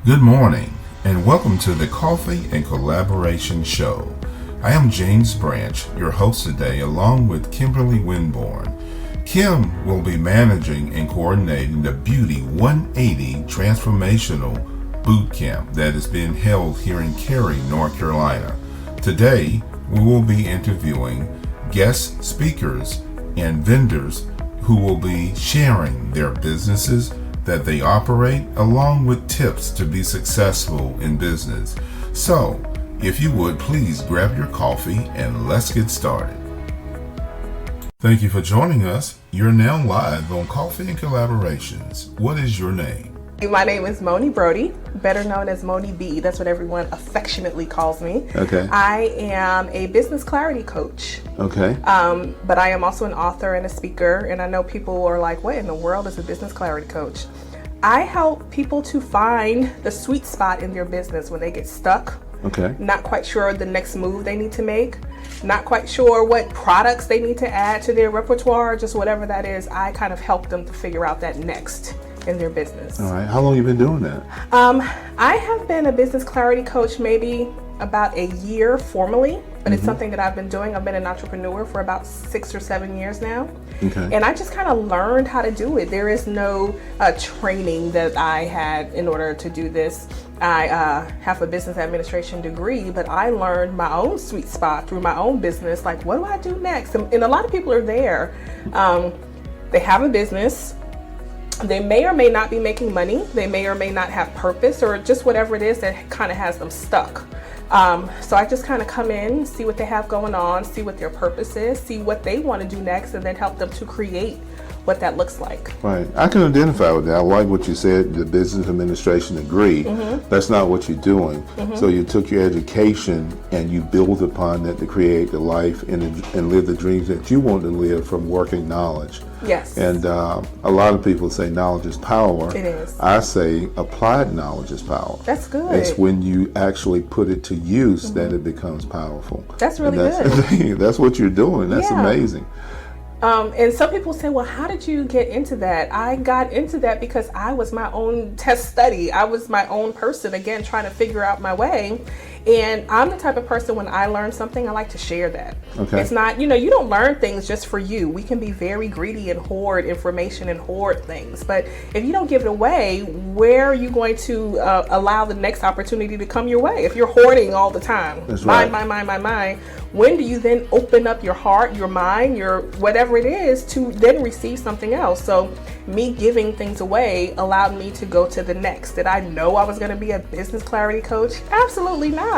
Good morning, and welcome to the Coffee and Collaboration Show. I am James Branch, your host today, along with Kimberly Winborn. Kim will be managing and coordinating the Beauty 180 Transformational Boot Camp that is being held here in Cary, North Carolina. Today, we will be interviewing guest speakers and vendors who will be sharing their businesses that they operate, along with tips to be successful in business. So, if you would, please grab your coffee and let's get started. Thank you for joining us. You're now live on Coffee and Collaborations. What is your name? My name is Moni Brody, better known as Moni B. That's what everyone affectionately calls me. Okay. I am a business clarity coach. Okay. But I am also an author and a speaker, and I know people are like, what in the world is a business clarity coach? I help people to find the sweet spot in their business when they get stuck. Okay. Not quite sure the next move they need to make, not quite sure what products they need to add to their repertoire, just whatever that is. I kind of help them to figure out that next in their business. All right. How long have you been doing that? I have been a business clarity coach maybe about a year formally, but it's something that I've been doing. I've been an entrepreneur for about 6 or 7 years now. Okay. And I just kind of learned how to do it. There is no training that I had in order to do this. I have a business administration degree, but I learned my own sweet spot through my own business. Like, what do I do next? And a lot of people are there. They have a business. They may or may not be making money. They may or may not have purpose, or just whatever it is that kind of has them stuck. So I just kind of come in, see what they have going on, see what their purpose is, see what they want to do next, and then help them to create what that looks like. Right. I can identify with that. I like what you said, the business administration degree. That's not what you're doing. So you took your education and you build upon that to create the life and live the dreams that you want to live from working knowledge. Yes. And a lot of people say knowledge is power. It is. I say applied knowledge is power. That's good. It's when you actually put it to use that it becomes powerful. That's really good. That's what you're doing. That's amazing. And some people say, well, how did you get into that? I got into that because I was my own test study. I was my own person, again, trying to figure out my way. And I'm the type of person, when I learn something, I like to share that. Okay. It's not, you don't learn things just for you. We can be very greedy and hoard information and hoard things. But if you don't give it away, where are you going to allow the next opportunity to come your way? If you're hoarding all the time, That's right. mine, when do you then open up your heart, your mind, your whatever it is, to then receive something else? So me giving things away allowed me to go to the next. Did I know I was going to be a business clarity coach? Absolutely not.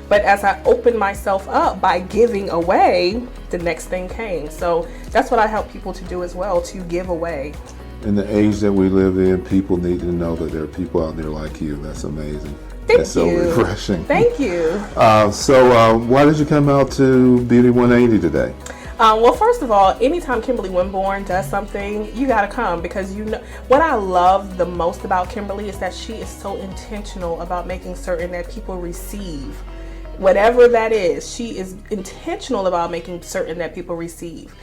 But as I opened myself up by giving away, the next thing came. So that's what I help people to do as well, to give away. In the age that we live in, people need to know that there are people out there like you. That's amazing. That's so refreshing. Thank you. So why did you come out to Beauty 180 today? Well, first of all, anytime Kimberly Winborn does something, you got to come, because what I love the most about Kimberly is that she is so intentional about making certain that people receive whatever that is. She is intentional about making certain that people receive.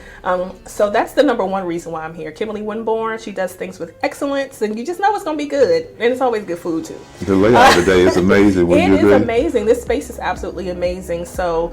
So that's the number one reason why I'm here. Kimberly Winborn, she does things with excellence, and you just know it's going to be good. And it's always good food too. The layout today is amazing. It is amazing. This space is absolutely amazing. So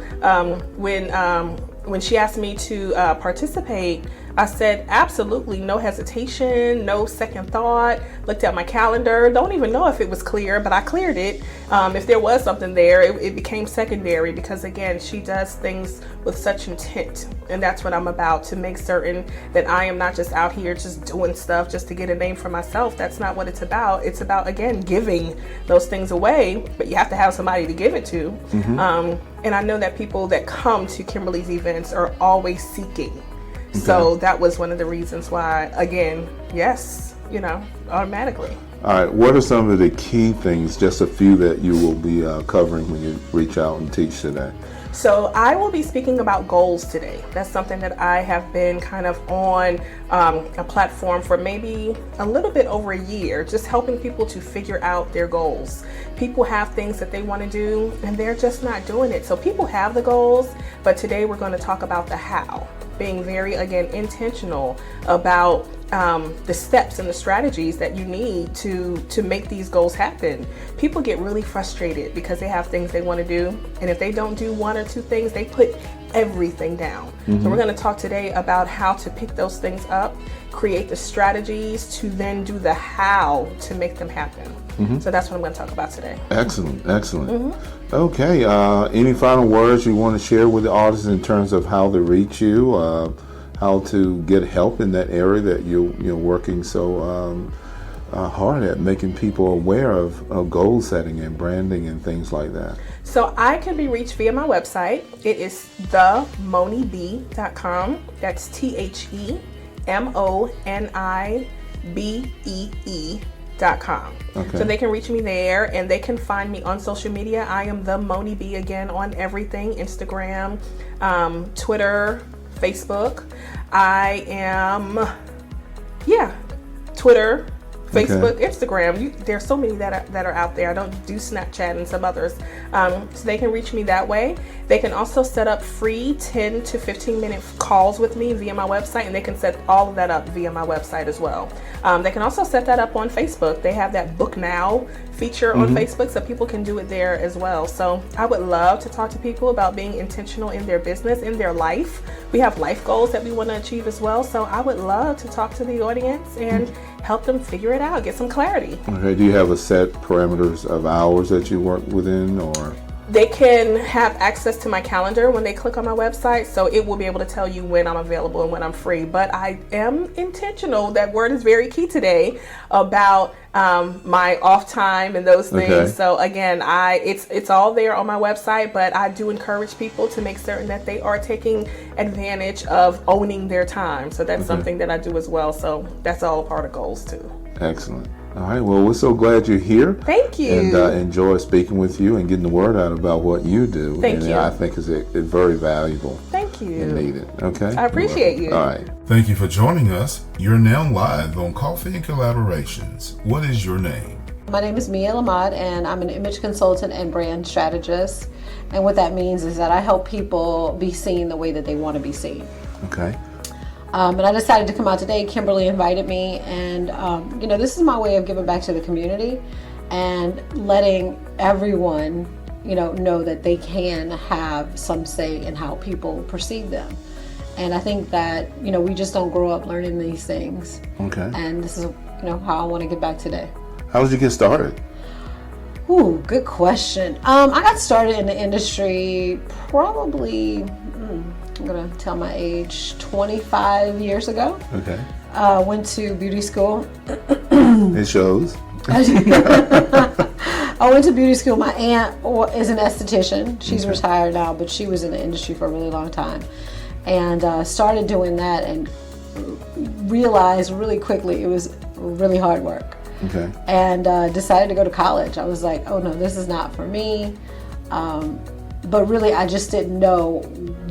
when she asked me to participate, I said absolutely, no hesitation, no second thought. Looked at my calendar, don't even know if it was clear, but I cleared it. If there was something there, it became secondary, because again, she does things with such intent, and that's what I'm about, to make certain that I am not just out here just doing stuff just to get a name for myself. That's not what it's about. It's about, again, giving those things away, but you have to have somebody to give it to. And I know that people that come to Kimberly's events are always seeking. Okay. So that was one of the reasons why, again, yes, automatically. All right. What are some of the key things, just a few, that you will be covering when you reach out and teach today? So I will be speaking about goals today. That's something that I have been kind of on a platform for maybe a little bit over a year, just helping people to figure out their goals. People have things that they want to do and they're just not doing it. So people have the goals, but today we're going to talk about the how. Being very, again, intentional about the steps and the strategies that you need to make these goals happen. People get really frustrated because they have things they want to do, and if they don't do one or two things, they put everything down. So we're going to talk today about how to pick those things up, create the strategies to then do the how to make them happen. So that's what I'm going to talk about today. Excellent, excellent. Okay, any final words you want to share with the audience in terms of how to reach you, how to get help in that area that you're working so hard at, making people aware of goal setting and branding and things like that? So I can be reached via my website. It is themonibee.com. That's TheMonibee.com. Okay. So they can reach me there, and they can find me on social media. I am the Moni Bee again on everything: Instagram, Twitter, Facebook. I am, Twitter, Facebook, Instagram. There's so many that are out there. I don't do Snapchat and some others. So they can reach me that way. They can also set up free 10 to 15 minute calls with me via my website, and they can set all of that up via my website as well. They can also set that up on Facebook. They have that Book Now feature on Facebook, so people can do it there as well. So I would love to talk to people about being intentional in their business, in their life. We have life goals that we want to achieve as well. So I would love to talk to the audience and help them figure it out, get some clarity. Okay, do you have a set parameters of hours that you work within, or? They can have access to my calendar when they click on my website, so it will be able to tell you when I'm available and when I'm free. But I am intentional, that word is very key today, about my off time and those things. Okay. So again, it's all there on my website, but I do encourage people to make certain that they are taking advantage of owning their time. So that's something that I do as well. So that's all part of goals too. Excellent. All right, well, we're so glad you're here. Thank you. And enjoy speaking with you and getting the word out about what you do. Thank you. I think it's very valuable. Thank you. And needed. Okay? I appreciate you. All right. Thank you for joining us. You're now live on Coffee and Collaborations. What is your name? My name is Mia Lamad, and I'm an image consultant and brand strategist. And what that means is that I help people be seen the way that they want to be seen. Okay. And I decided to come out today. Kimberly invited me, and this is my way of giving back to the community and letting everyone, know that they can have some say in how people perceive them. And I think that, we just don't grow up learning these things. Okay. And this is, how I want to get back today. How did you get started? Ooh, good question. I got started in the industry probably, I'm going to tell my age, 25 years ago. Okay. Went to beauty school. It shows. I went to beauty school. My aunt is an esthetician. She's retired now, but she was in the industry for a really long time. And started doing that and realized really quickly it was really hard work. Okay. And decided to go to college. I was like, oh no, this is not for me. But really, I just didn't know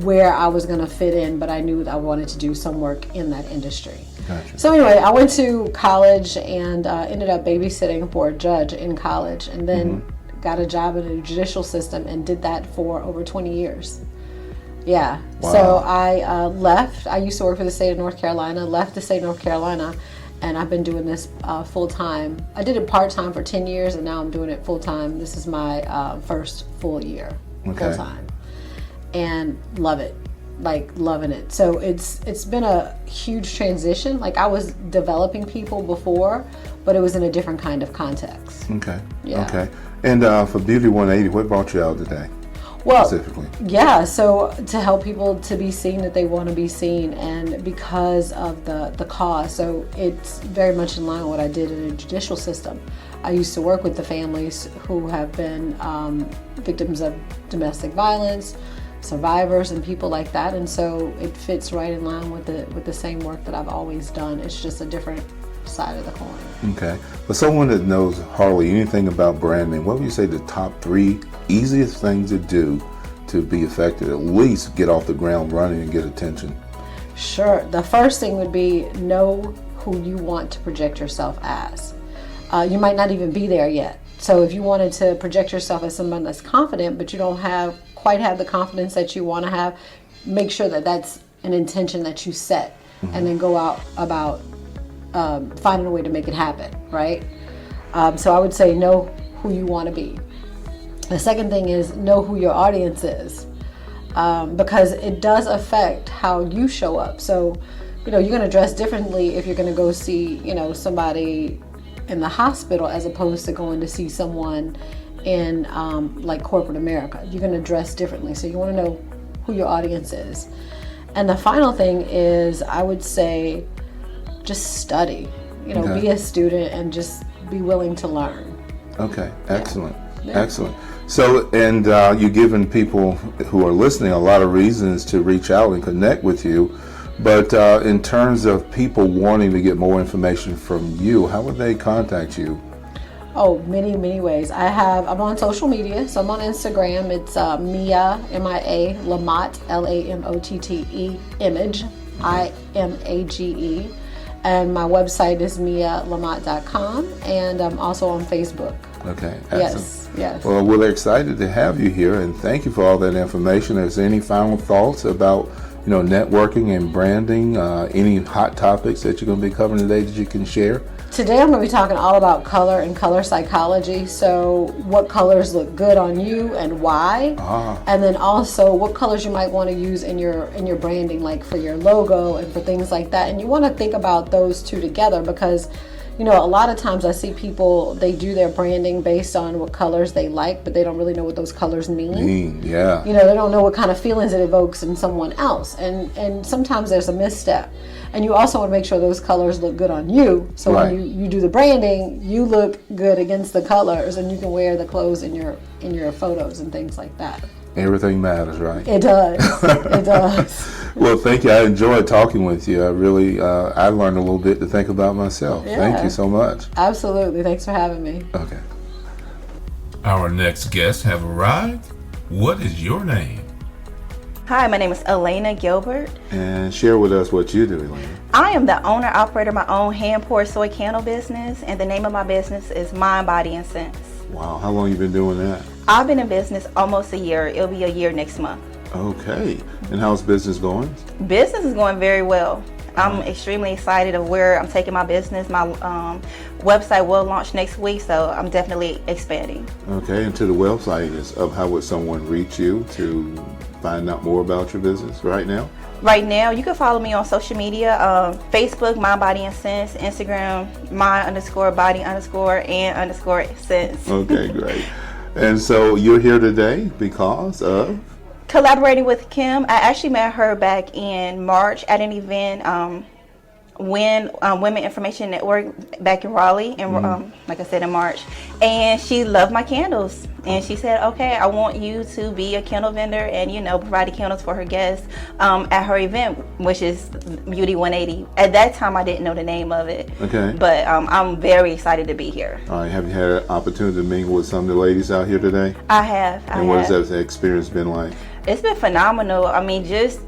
where I was going to fit in, but I knew that I wanted to do some work in that industry. Gotcha. So anyway, I went to college and ended up babysitting for a judge in college, and then got a job in the judicial system and did that for over 20 years. Yeah. Wow. So I left. I used to work for the state of North Carolina, left the state of North Carolina, and I've been doing this full-time. I did it part-time for 10 years, and now I'm doing it full-time. This is my first full year. Okay. Full time, and love it, like loving it. So it's been a huge transition. Like I was developing people before, but it was in a different kind of context. Okay. Yeah. Okay. And for Beauty 180, what brought you out today? Well, specifically? Yeah, so to help people to be seen that they want to be seen, and because of the cause. So it's very much in line with what I did in the judicial system. I used to work with the families who have been victims of domestic violence, survivors, and people like that, and so it fits right in line with the same work that I've always done. It's just a different side of the coin. Okay. For someone that knows hardly anything about branding, what would you say the top 3 easiest things to do to be effective, at least get off the ground running and get attention? Sure. The first thing would be know who you want to project yourself as. You might not even be there yet. So if you wanted to project yourself as someone that's confident, but you don't quite have the confidence that you want to have, make sure that that's an intention that you set, and then go out about finding a way to make it happen, right? So I would say know who you want to be. The second thing is know who your audience is, because it does affect how you show up. So, you're going to dress differently if you're going to go see, somebody in the hospital as opposed to going to see someone in like corporate America. You're going to dress differently. So you want to know who your audience is. And the final thing is, I would say, just study. Be a student and just be willing to learn. Okay, excellent. Yeah. Excellent. So, and you're giving people who are listening a lot of reasons to reach out and connect with you. But in terms of people wanting to get more information from you, how would they contact you? Oh, many, many ways. I'm on social media. So I'm on Instagram. It's Mia, M-I-A, Lamotte, L-A-M-O-T-T-E, Image, I-M-A-G-E. And my website is mialamotte.com. And I'm also on Facebook. Okay, excellent. Yes. Well, we're excited to have you here, and thank you for all that information. Is there any final thoughts about networking and branding? Any hot topics that you're going to be covering today that you can share? Today I'm going to be talking all about color and color psychology. So what colors look good on you and why, and then also what colors you might want to use in your branding, like for your logo and for things like that. And you want to think about those two together, because a lot of times I see people, they do their branding based on what colors they like, but they don't really know what those colors mean. Yeah. They don't know what kind of feelings it evokes in someone else. And sometimes there's a misstep. And you also want to make sure those colors look good on you. So right. when you do the branding, you look good against the colors, and you can wear the clothes in your photos and things like that. Everything matters, right? It does. It does. Well, thank you. I enjoyed talking with you. I really, I learned a little bit to think about myself. Yeah. Thank you so much. Absolutely. Thanks for having me. Okay. Our next guests have arrived. What is your name? Hi, my name is Elena Gilbert. And share with us what you do, Elena. I am the owner, operator of my own hand-poured soy candle business, and the name of my business is Mind, Body, and Sense. Wow, how long you been doing that? I've been in business almost a year. It'll be a year next month. Okay. And how's business going? Business is going very well. I'm extremely excited of where I'm taking my business. My website will launch next week, so I'm definitely expanding. Okay, and to the website is of how would someone reach you to find out more about your business right now? Right now, you can follow me on social media, Facebook, Mind, Body, and Sense, Instagram, Mind_Body_and_Sense. Okay, great. And so you're here today because of? Collaborating with Kim. I actually met her back in March at an event, Women Information Network back in Raleigh, and like I said, in March. And she loved my candles, and she said, "Okay, I want you to be a candle vendor and provide the candles for her guests at her event, which is Beauty 180." At that time, I didn't know the name of it. Okay. But I'm very excited to be here. All right. Have you had an opportunity to mingle with some of the ladies out here today? I have. And what has that experience been like? It's been phenomenal. I mean, just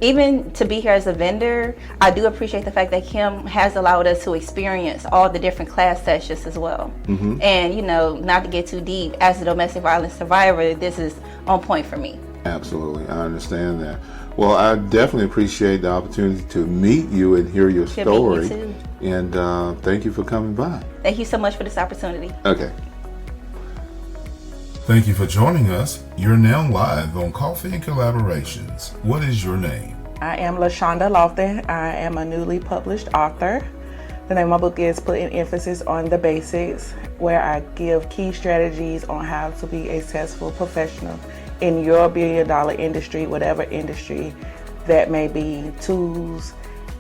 even to be here as a vendor, I do appreciate the fact that Kim has allowed us to experience all the different class sessions as well. Mm-hmm. And, not to get too deep, as a domestic violence survivor, this is on point for me. Absolutely. I understand that. Well, I definitely appreciate the opportunity to meet you and hear your story. Meet you too. And thank you for coming by. Thank you so much for this opportunity. Okay. Thank you for joining us. You're now live on Coffee and Collaborations. What is your name? I am LaShonda Lofton. I am a newly published author. The name of my book is Putting Emphasis on the Basics, where I give key strategies on how to be a successful professional in your billion-dollar industry, whatever industry that may be. Tools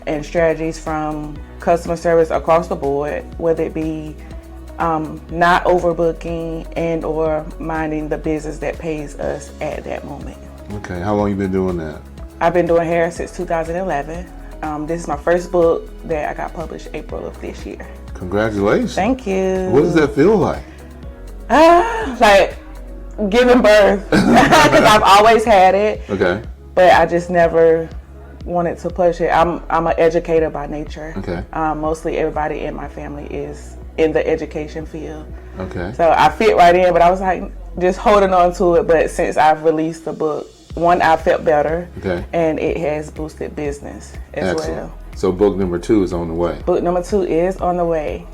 and strategies from customer service across the board, whether it be not overbooking and or minding the business that pays us at that moment. Okay, how long you been doing that? I've been doing hair since 2011. This is my first book that I got published April of this year. Congratulations. Thank you. What does that feel like? Like giving birth, because I've always had it. Okay. But I just never wanted to push it. I'm an educator by nature. Okay. Mostly everybody in my family is in the education field. Okay. So I fit right in, but I was like just holding on to it. But since I've released the book, one, I felt better, okay, and it has boosted business as Excellent. well. So book number 2 is on the way. Book number 2 is on the way.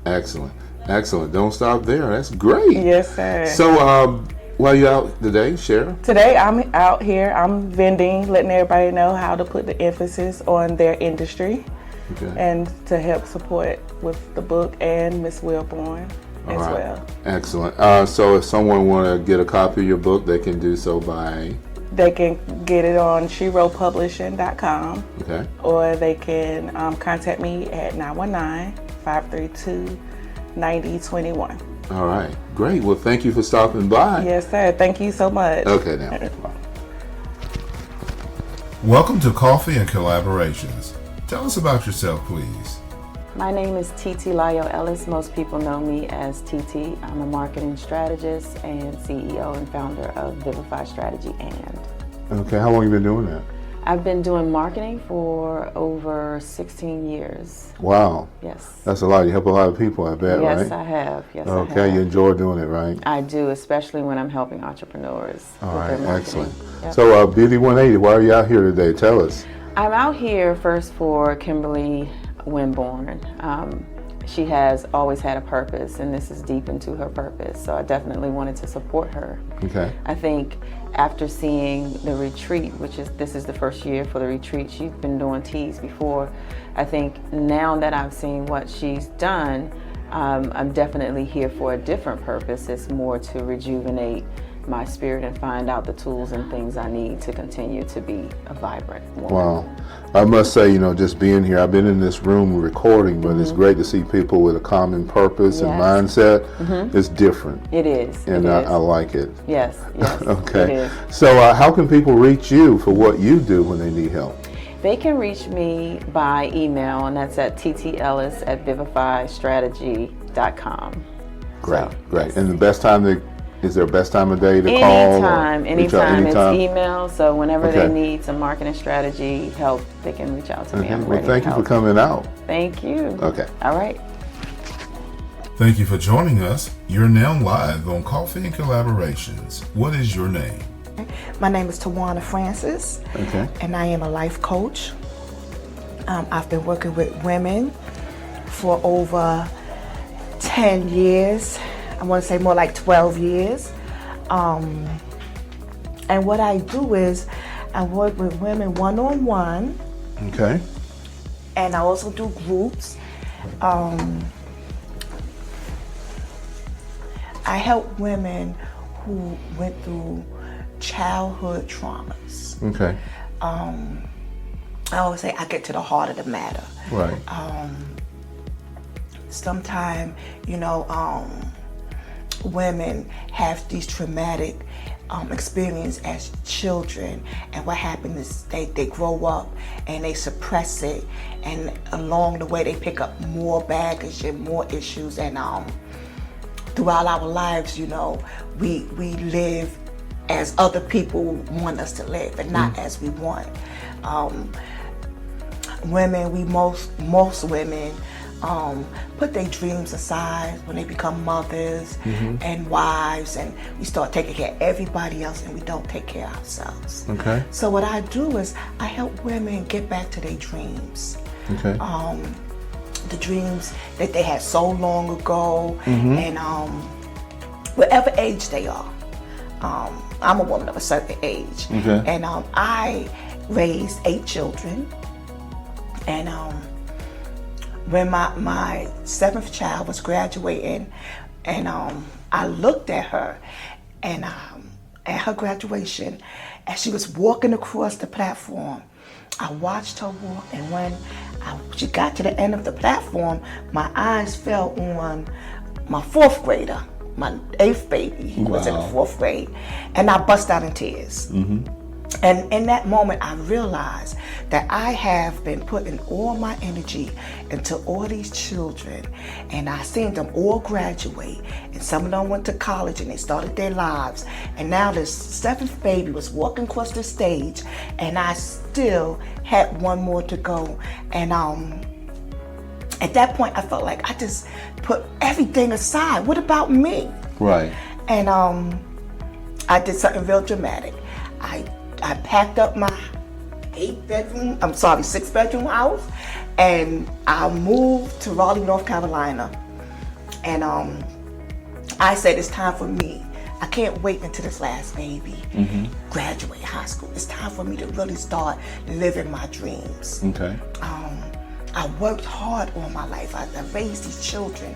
Excellent. Excellent. Don't stop there. That's great. Yes, sir. So while you out today, share. Today I'm out here, I'm vending, letting everybody know how to put the emphasis on their industry Okay. and to help support with the book and Miss Wilborn as All right. well. Excellent. So if someone want to get a copy of your book, they can do so by, They can get it on shewrotepublishing.com okay. or they can contact me at 919-532-9021. All right. Great. Well, thank you for stopping by. Yes, sir. Thank you so much. Okay, now. Welcome to Coffee and Collaborations. Tell us about yourself, please. My name is TT Layo Ellis. Most people know me as TT. I'm a marketing strategist and CEO and founder of Vivify Strategy and. Okay. How long have you been doing that? I've been doing marketing for over 16 years. Wow. Yes. That's a lot. You help a lot of people, I bet, Yes, right? I have. Yes, I Okay. have. You enjoy doing it, right? I do, especially when I'm helping entrepreneurs. All with right. their marketing. Excellent. Yep. So, Beauty 180, why are you out here today? Tell us. I'm out here first for Kimberly Winborn. She has always had a purpose, and this is deep into her purpose, so I definitely wanted to support her. Okay. I think after seeing the retreat, this is the first year for the retreat, she's been doing teas before. I think now that I've seen what she's done, I'm definitely here for a different purpose. It's more to rejuvenate my spirit and find out the tools and things I need to continue to be a vibrant woman. Wow. I must say, just being here, I've been in this room recording, but it's great to see people with a common purpose and Yes. mindset. It's different, It is. and it I is. like it. Yes, yes. Okay. It is. So, how can people reach you for what you do when they need help? They can reach me by email, and that's at ttellis@vivifystrategy.com. Great, So, great. yes. And is there a best time of day to call? Anytime, or reach out anytime. It's anytime? email, so whenever Okay. they need some marketing strategy help, they can reach out to me. I'm Well, ready thank to you for help. coming out. Thank you. Okay. All right. Thank you for joining us. You're now live on Coffee and Collaborations. What is your name? My name is Tawana Francis, Okay. and I am a life coach. I've been working with women for over 10 years. I want to say more like 12 years. And what I do is I work with women one-on-one, Okay. and I also do groups. I help women who went through childhood traumas. Okay. I always say I get to the heart of the matter. Right. Sometimes, women have these traumatic experience as children, and what happens is they grow up and they suppress it, and along the way they pick up more baggage and more issues, and throughout our lives, we live as other people want us to live and not as we want. Most women put their dreams aside when they become mothers and wives, and we start taking care of everybody else and we don't take care of ourselves. Okay. So what I do is I help women get back to their dreams. Okay. The dreams that they had so long ago, and whatever age they are. I'm a woman of a certain age, Okay. and I raised 8 children, and when my 7th child was graduating, and I looked at her, and at her graduation, as she was walking across the platform, I watched her walk, and when she got to the end of the platform, my eyes fell on my 4th grader, my 8th baby, who was in the 4th grade, and I bust out in tears. And in that moment, I realized that I have been putting all my energy into all these children, and I seen them all graduate, and some of them went to college and they started their lives, and now this 7th baby was walking across the stage, and I still had one more to go. And at that point, I felt like I just put everything aside. What about me? Right. And I did something real dramatic. I packed up my 6-bedroom house, and I moved to Raleigh, North Carolina. And I said, it's time for me. I can't wait until this last baby graduate high school. It's time for me to really start living my dreams. Okay. I worked hard all my life. I raised these children,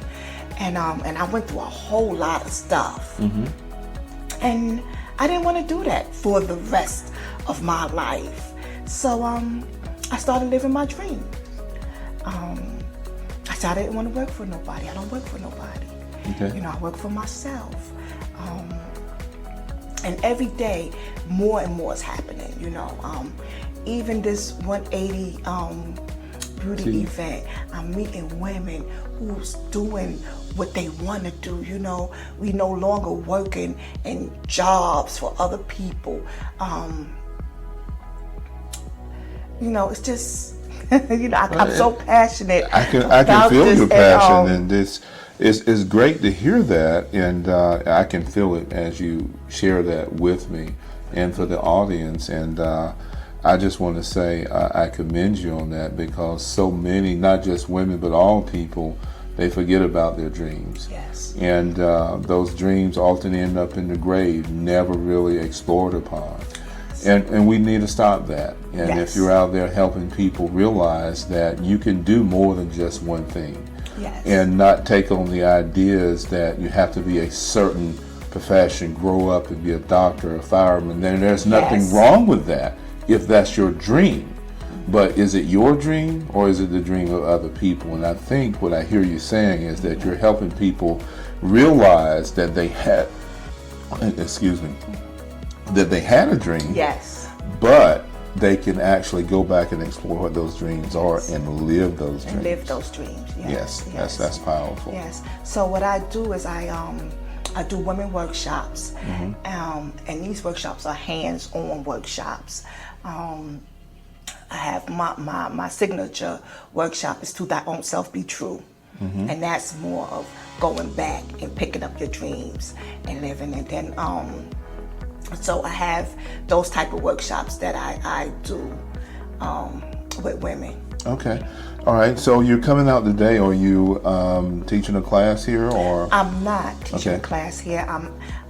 and I went through a whole lot of stuff. And I didn't want to do that for the rest of my life. So I started living my dream. I said I didn't want to work for nobody. I don't work for nobody. Okay. You know, I work for myself. And every day, more and more is happening. You know, even this 180 beauty event, I'm meeting women who's doing what they want to do. You know, we no longer working in jobs for other people. You know, it's just, you know, I'm so passionate. I can about feel this, your passion, and this is great to hear that, and I can feel it as you share that with me and for the audience. And I just want to say I commend you on that, because so many, not just women, but all people, they forget about their dreams. Yes. And those dreams often end up in the grave, never really explored upon. And we need to stop that. And Yes. if you're out there helping people realize that you can do more than just one thing, Yes. and not take on the ideas that you have to be a certain profession, grow up and be a doctor, a fireman, then there's nothing Yes. wrong with that if that's your dream. But is it your dream, or is it the dream of other people? And I think what I hear you saying is that you're helping people realize that they had, that they had a dream, Yes. but they can actually go back and explore what those dreams are and live those dreams. And live those dreams. Yes. That's powerful. Yes. So what I do is I do women workshops, and these workshops are hands-on workshops. I have my signature workshop is To Thy Own Self Be True, and that's more of going back and picking up your dreams and living. And then so I have those type of workshops that I do with women. Okay. All right. So you're coming out today. Are you teaching a class here, or? I'm not teaching Okay. a class here.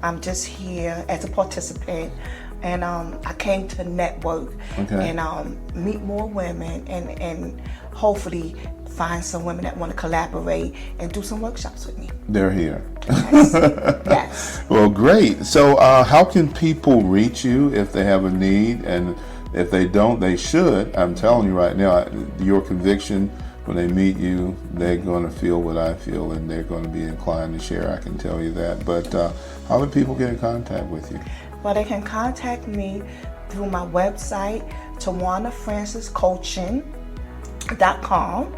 I'm just here as a participant, and I came to network Okay. and meet more women and hopefully find some women that want to collaborate and do some workshops with me. They're here. Yes. Yes. Well, great. So how can people reach you if they have a need? And if they don't, they should. I'm telling you right now, your conviction, when they meet you, they're going to feel what I feel, and they're going to be inclined to share. I can tell you that. But how do people get in contact with you? Well, they can contact me through my website, TawanaFrancisCoaching.com.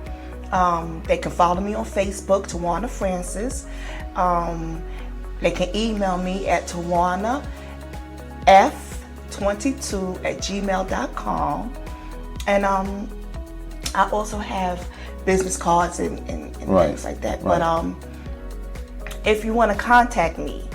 They can follow me on Facebook, Tawana Francis. They can email me at tawanaf22@gmail.com. And I also have business cards and Right. things like that. Right. But if you want to contact me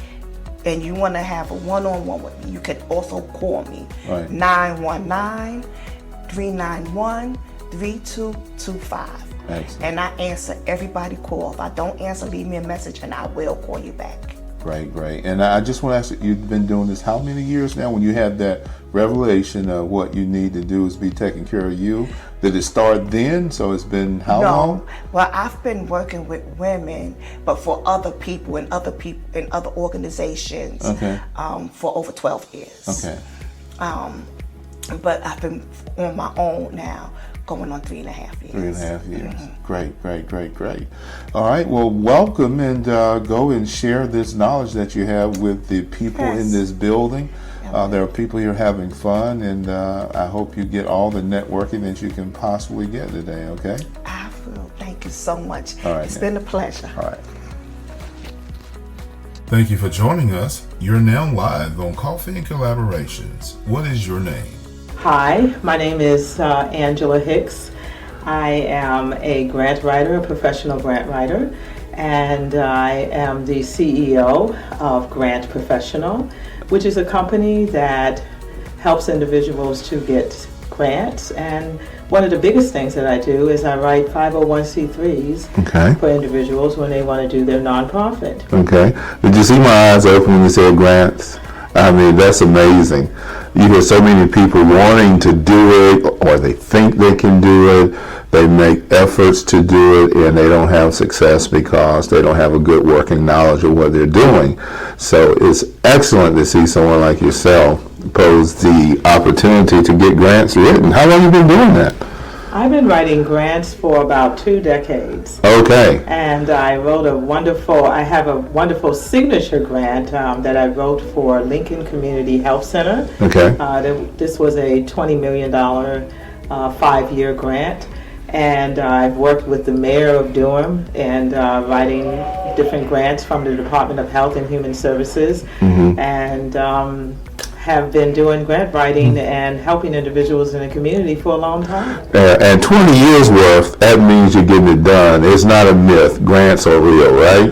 and you want to have a one-on-one with me, you can also call me, Right. 919-391-3225. Excellent. And I answer everybody call. If I don't answer, leave me a message and I will call you back. Great, great. And I just want to ask you, you've been doing this how many years now? When you had that revelation of what you need to do is be taking care of you, did it start then? So it's been how long? Well, I've been working with women, but for other people and other organizations, Okay. For over 12 years. Okay. But I've been on my own now, going on 3.5 years. 3.5 years. Great, great, great, great. All right. Well, welcome, and go and share this knowledge that you have with the people in Yes. this building. There are people here having fun, and I hope you get all the networking that you can possibly get today, okay? I will. Thank you so much. All right, It's now. been a pleasure. All right. Thank you for joining us. You're now live on Coffee and Collaborations. What is your name? Hi, my name is Angela Hicks. I am a grant writer, a professional grant writer, and I am the CEO of Grant Professional, which is a company that helps individuals to get grants, and one of the biggest things that I do is I write 501c3s Okay. for individuals when they want to do their nonprofit. Okay. Did you see my eyes open when you said grants? I mean, that's amazing. You hear so many people wanting to do it, or they think they can do it. They make efforts to do it, and they don't have success because they don't have a good working knowledge of what they're doing. So it's excellent to see someone like yourself pose the opportunity to get grants written. How long have you been doing that? I've been writing grants for about 2 decades. Okay. And I have a wonderful signature grant that I wrote for Lincoln Community Health Center. Okay. This was a $20 million 5-year grant. And I've worked with the mayor of Durham and writing different grants from the Department of Health and Human Services. And have been doing grant writing and helping individuals in the community for a long time. And 20 years worth, that means you're getting it done. It's not a myth. Grants are real, right?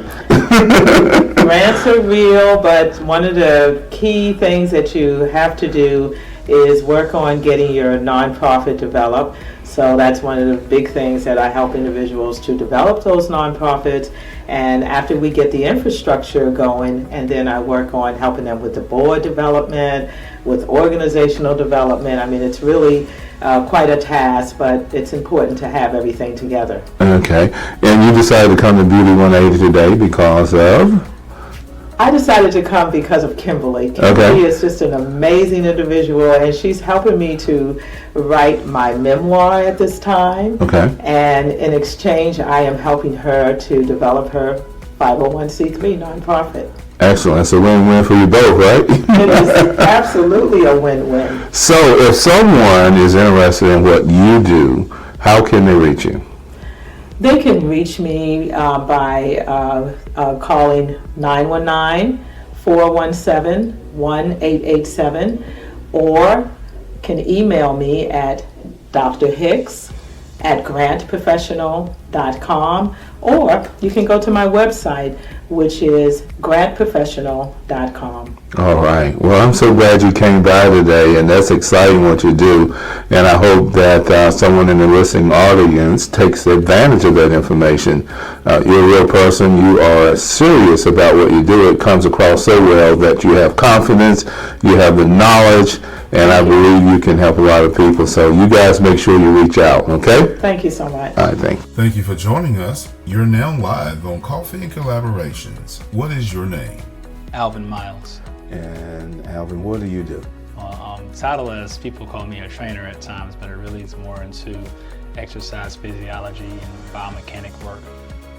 Grants are real, but one of the key things that you have to do is work on getting your nonprofit developed. So that's one of the big things that I help individuals to develop those nonprofits. And after we get the infrastructure going, and then I work on helping them with the board development, with organizational development. I mean, it's really quite a task, but it's important to have everything together. Okay. And you decided to come to Beauty 180 today because of? I decided to come because of Kimberly. Kimberly is just an amazing individual, and she's helping me to write my memoir at this time. Okay. And in exchange, I am helping her to develop her 501c3 nonprofit. Excellent. It's a win-win for you both, right? It is absolutely a win-win. So if someone is interested in what you do, how can they reach you? They can reach me by calling 919-417-1887, or can email me at drhicks@grantprofessional.com, or you can go to my website, which is grantprofessional.com. All right. Well, I'm so glad you came by today, and that's exciting what you do. And I hope that someone in the listening audience takes advantage of that information. You're a real person. You are serious about what you do. It comes across so well that you have confidence, you have the knowledge, and I believe you can help a lot of people. So you guys make sure you reach out, okay? Thank you so much. All right, thank you. Thank you for joining us. You're now live on Coffee and Collaborations. What is your name? Alvin Miles. And Alvin, what do you do? Title as people call me a trainer at times, but it really is more into exercise physiology and biomechanic work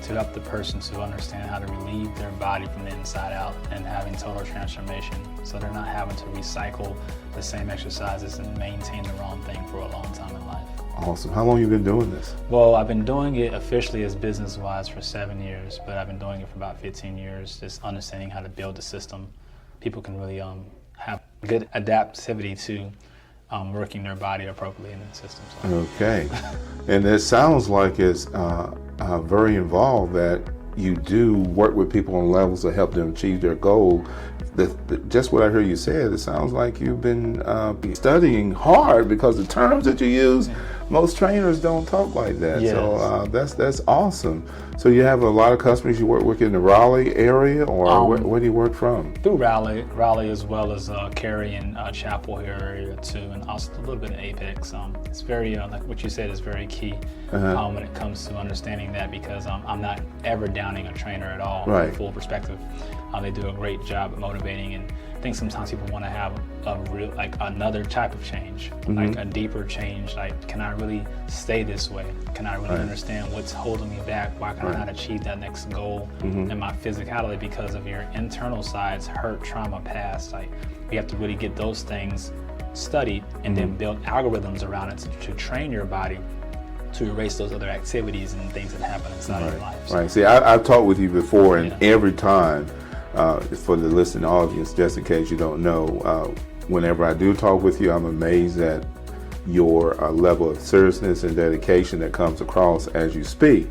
to help the person to understand how to relieve their body from the inside out and having total transformation, so they're not having to recycle the same exercises and maintain the wrong thing for a long time in life. Awesome. How long have you been doing this? Well, I've been doing it officially as business-wise for 7 years, but I've been doing it for about 15 years, just understanding how to build the system. People can really have good adaptivity to working their body appropriately in the system. So. Okay. And it sounds like it's very involved, that you do work with people on levels to help them achieve their goal. Just what I heard you said, it sounds like you've been studying hard, because the terms that you use, most trainers don't talk like that. Yes. So that's awesome. So you have a lot of customers you work with in the Raleigh area, or where do you work from? Through Raleigh as well as Cary and Chapel Hill area too, and also a little bit of Apex. It's very, like what you said, is very key when it comes to understanding that, because I'm not ever downing a trainer at all. Right. From full perspective. They do a great job at motivating, and I think sometimes people want to have a real, like another type of change, like a deeper change. Like, can I really stay this way? Can I really understand what's holding me back? Why can I not achieve that next goal in my physicality because of your internal sides, hurt, trauma, past? Like, you have to really get those things studied and then build algorithms around it to train your body to erase those other activities and things that happen inside of your life. So. Right. See, I've talked with you before, and every time, for the listening audience, just in case you don't know, whenever I do talk with you, I'm amazed at your level of seriousness and dedication that comes across as you speak.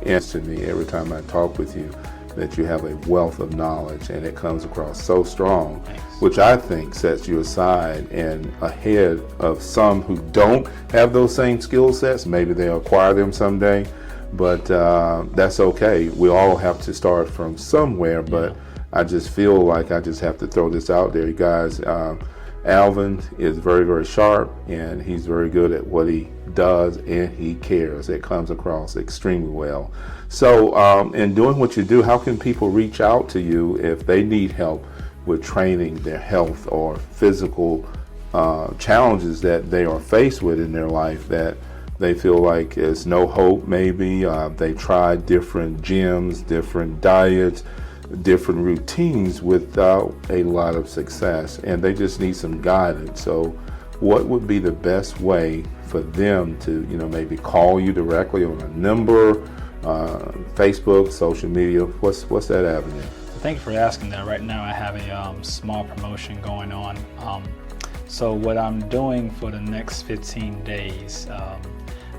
And to me, every time I talk with you, that you have a wealth of knowledge, and it comes across so strong, Thanks. which I think sets you aside and ahead of some who don't have those same skill sets. Maybe they'll acquire them someday, but that's okay. We all have to start from somewhere, but I just feel like I just have to throw this out there, you guys. Alvin is very, very sharp, and he's very good at what he does, and he cares. It comes across extremely well. So in doing what you do, how can people reach out to you if they need help with training their health or physical challenges that they are faced with in their life that they feel like is no hope? Maybe they tried different gyms, different diets, different routines without a lot of success, and they just need some guidance. So what would be the best way for them to, maybe call you directly on a number, Facebook, social media? What's that avenue? Thank you for asking that. Right now I have a small promotion going on. So what I'm doing for the next 15 days,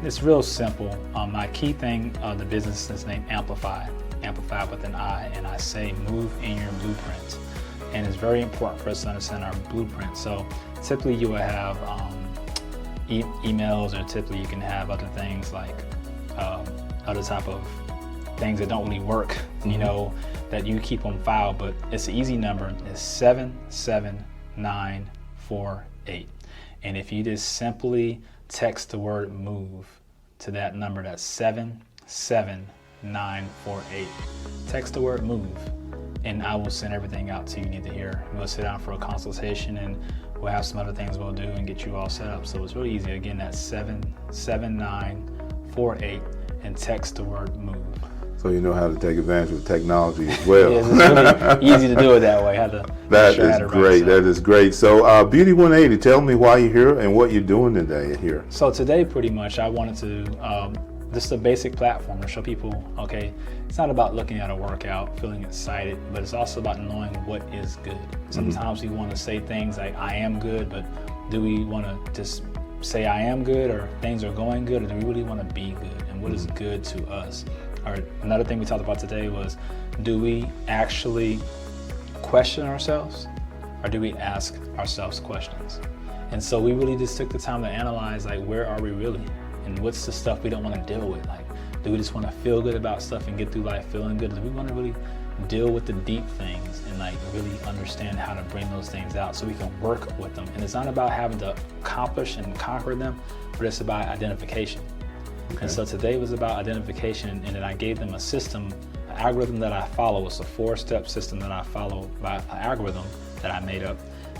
it's real simple. My key thing, the business is named Amplify with an I, and I say move in your blueprint. And it's very important for us to understand our blueprint. So typically you will have emails, or typically you can have other things like other type of things that don't really work, that you keep on file, but it's an easy number. It's 77948. And if you just simply text the word move to that number, that's 77948. Text the word move, and I will send everything out to you need to hear. We'll sit down for a consultation, and we'll have some other things we'll do and get you all set up. So it's really easy. Again, that's 77948, and text the word move. So you know how to take advantage of technology as well. Yes, it's really easy to do it that way. That is great. That is great. So Beauty 180, tell me why you're here and what you're doing today here. So today, pretty much, I wanted to this is a basic platform to show people, okay, it's not about looking at a workout, feeling excited, but it's also about knowing what is good. Sometimes we want to say things like, I am good, but do we want to just say I am good, or things are going good, or do we really want to be good? And what is good to us? Or another thing we talked about today was, do we actually question ourselves, or do we ask ourselves questions? And so we really just took the time to analyze, like, where are we really? And what's the stuff we don't want to deal with? Like, do we just want to feel good about stuff and get through life feeling good? Do we want to really deal with the deep things and like really understand how to bring those things out so we can work with them? And it's not about having to accomplish and conquer them, but it's about identification. Okay. And so today was about identification, and then I gave them a system, an algorithm that I follow. It's a 4-step system that I follow by an algorithm that I made up.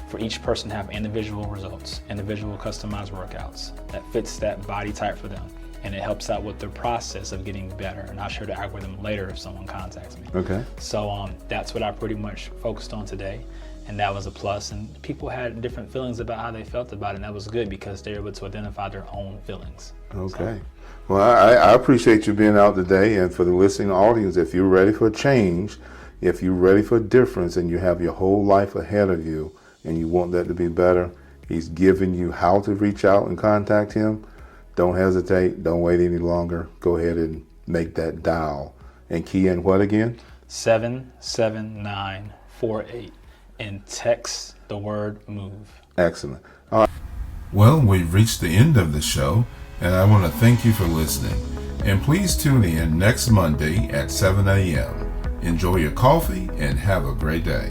For each person to have individual results, individual customized workouts that fits that body type for them. And it helps out with the process of getting better. And I'll share the algorithm later if someone contacts me. Okay. So that's what I pretty much focused on today. And that was a plus. And people had different feelings about how they felt about it. And that was good because they're able to identify their own feelings. Okay. Well, I appreciate you being out today. And for the listening audience, if you're ready for a change, if you're ready for a difference, and you have your whole life ahead of you, and you want that to be better, he's giving you how to reach out and contact him. Don't hesitate. Don't wait any longer. Go ahead and make that dial. And key in what again? 77948. And text the word move. Excellent. All right. Well, we've reached the end of the show, and I want to thank you for listening. And please tune in next Monday at 7 a.m. Enjoy your coffee and have a great day.